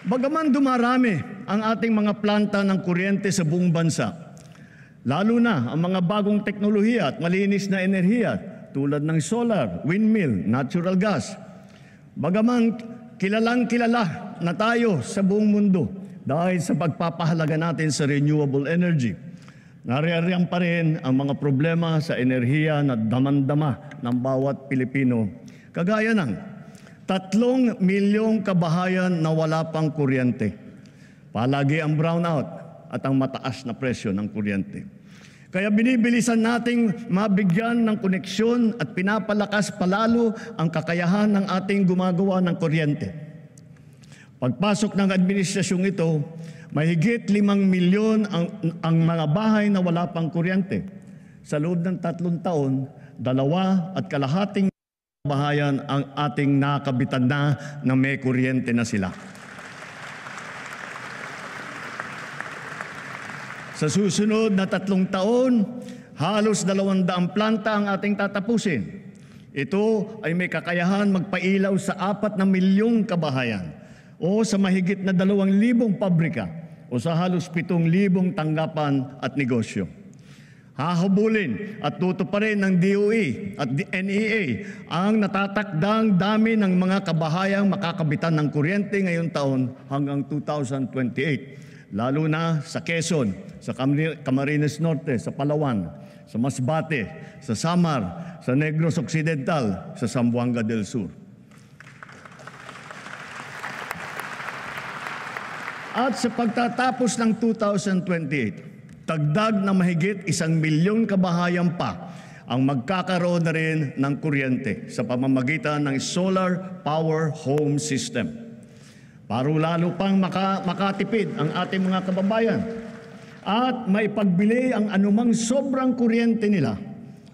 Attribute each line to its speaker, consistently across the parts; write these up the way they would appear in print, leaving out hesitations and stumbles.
Speaker 1: Bagaman dumarami ang ating mga planta ng kuryente sa buong bansa, lalo na ang mga bagong teknolohiya at malinis na enerhiya tulad ng solar, windmill, natural gas. Bagaman kilalang-kilala na tayo sa buong mundo dahil sa pagpapahalaga natin sa renewable energy, naririyan pa rin ang mga problema sa enerhiya na damang-dama ng bawat Pilipino. Kagaya ng 3 milyong kabahayan na wala pang kuryente. Palagi ang brownout at ang mataas na presyo ng kuryente. Kaya binibilisan nating mabigyan ng koneksyon at pinapalakas palalo ang kakayahan ng ating gumagawa ng kuryente. Pagpasok ng administrasyong ito, mahigit 5 milyon ang mga bahay na wala pang kuryente. Sa loob ng 3 taon, 2.5 bahayan ang ating nakabitan na may kuryente na sila. Sa susunod na 3 taon, halos 200 planta ang ating tatapusin. Ito ay may kakayahan magpailaw sa 4 na milyong kabahayan o sa mahigit na 2,000 pabrika o sa halos 7,000 tanggapan at negosyo. Hahabulin at tutuparin ng DOE at NEA ang natatakdang dami ng mga kabahayang makakabitan ng kuryente ngayong taon hanggang 2028. Lalo na sa Quezon, sa Camarines Norte, sa Palawan, sa Masbate, sa Samar, sa Negros Occidental, sa Zamboanga del Sur. At sa pagtatapos ng 2028, dagdag na mahigit 1 milyong kabahayan pa ang magkakaroon na rin ng kuryente sa pamamagitan ng solar power home system. Para lalo pang makatipid ang ating mga kababayan at maipagbili ang anumang sobrang kuryente nila,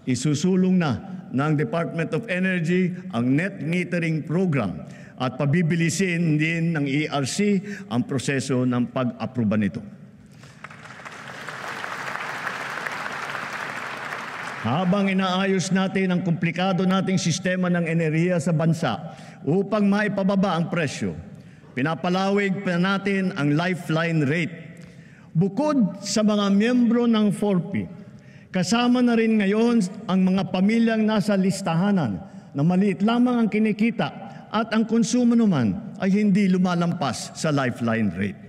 Speaker 1: isusulong na ng Department of Energy ang net metering program at pabibilisin din ng ERC ang proseso ng pag-aproba nito. Habang inaayos natin ang komplikado nating sistema ng enerhiya sa bansa upang maipababa ang presyo, pinapalawig pa natin ang lifeline rate. Bukod sa mga miyembro ng 4P, kasama na rin ngayon ang mga pamilyang nasa listahanan na maliit lamang ang kinikita at ang konsumo naman ay hindi lumalampas sa lifeline rate.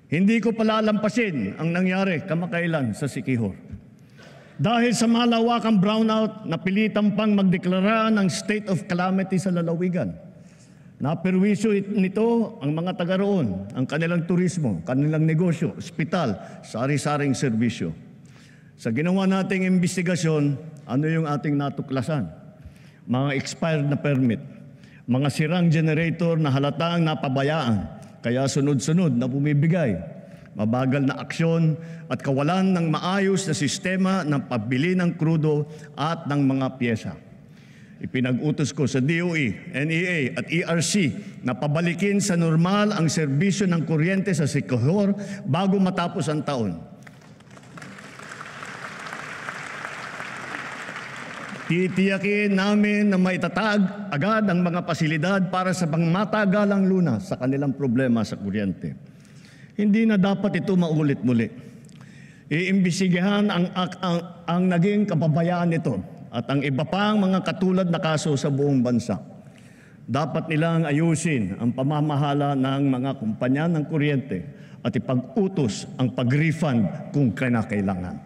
Speaker 1: Hindi ko palalampasin ang nangyari kamakailan sa Siquijor. Dahil sa malawakang brownout, napilitan pang magdeklara ng state of calamity sa lalawigan. Naperwisyo nito ang mga taga roon, ang kanilang turismo, kanilang negosyo, ospital, sari-saring serbisyo. Sa ginawa nating investigasyon, ano yung ating natuklasan? Mga expired na permit, mga sirang generator na halatang napabayaan, kaya sunod-sunod na bumibigay. Mabagal na aksyon at kawalan ng maayos na sistema ng pagbili ng krudo at ng mga pyesa. Ipinag-utos ko sa DOE, NEA at ERC na pabalikin sa normal ang serbisyo ng kuryente sa Siquijor bago matapos ang taon. Titiyakin namin na maitatag agad ang mga pasilidad para sa pangmatagalang lunas sa kanilang problema sa kuryente. Hindi na dapat ito maulit muli. Iimbestigahan ang naging kapabayaan nito at ang iba pang mga katulad na kaso sa buong bansa. Dapat nilang ayusin ang pamamahala ng mga kumpanya ng kuryente at ipag-utos ang pag-refund kung kailangan.